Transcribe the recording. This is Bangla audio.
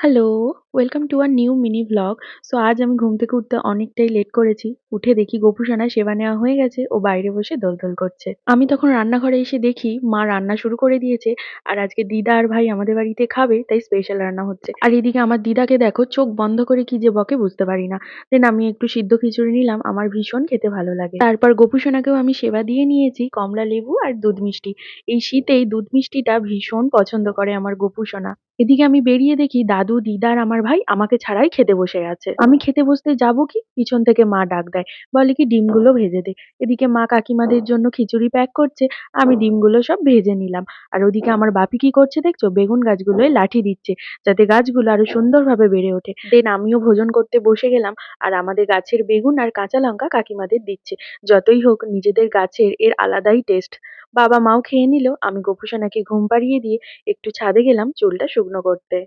Hello, welcome to our new mini vlog. So আজ আমি ঘুম থেকে উঠতে অনেকটাই লেট করেছি। উঠে দেখি গোপু সোনার সেবা নেওয়া হয়ে গেছে। ও বাইরে বসে দোলদোল করছে। আমি তখন রান্নাঘরে এসে দেখি মা রান্না শুরু করে দিয়েছে। আর আজকে দিদা আর ভাই আমাদের বাড়িতে খাবে, তাই স্পেশাল রান্না হচ্ছে। আর এদিকে আমার দিদাকে দেখো চোখ বন্ধ করে কি যে বকে বুঝতে পারি না। দেন আমি একটু সিদ্ধ খিচুড়ি নিলাম, আমার ভীষণ খেতে ভালো লাগে। তারপর গোপু সোনাকেও আমি সেবা দিয়ে নিয়েছি কমলা লেবু আর দুধ মিষ্টি। এই শীতেই দুধ মিষ্টিটা ভীষণ পছন্দ করে আমার গোপু সোনা। এদিকে আমি বেরিয়ে দেখি দাদু, দিদা আর আমার ভাই আমাকে ছাড়াই খেতে বসে গেছে। আমি খেতে বসতে যাবো কি, পিছন থেকে মা ডাক দেয়। বলে কি ডিমগুলো ভেজে দে। এদিকে মা কাকিমাদের জন্য খিচুড়ি প্যাক করছে, আমি ডিমগুলো সব ভেজে নিলাম। আর ওদিকে আমার বাপি কি করছে দেখছো? বেগুন গাছগুলোয় লাঠি দিচ্ছে, যাতে গাছগুলো আরো সুন্দরভাবে বেড়ে ওঠে। দেন আমিও ভোজন করতে বসে গেলাম। আর আমাদের গাছের বেগুন আর কাঁচা লঙ্কা কাকিমাদের দিচ্ছে। যতই হোক নিজেদের গাছের এর আলাদাই টেস্ট। বাবা মাও খেয়ে নিল। আমি গোপু সোনাকে ঘুম পাড়িয়ে দিয়ে একটু ছাদে গেলাম চুলটা শুকনো করতে।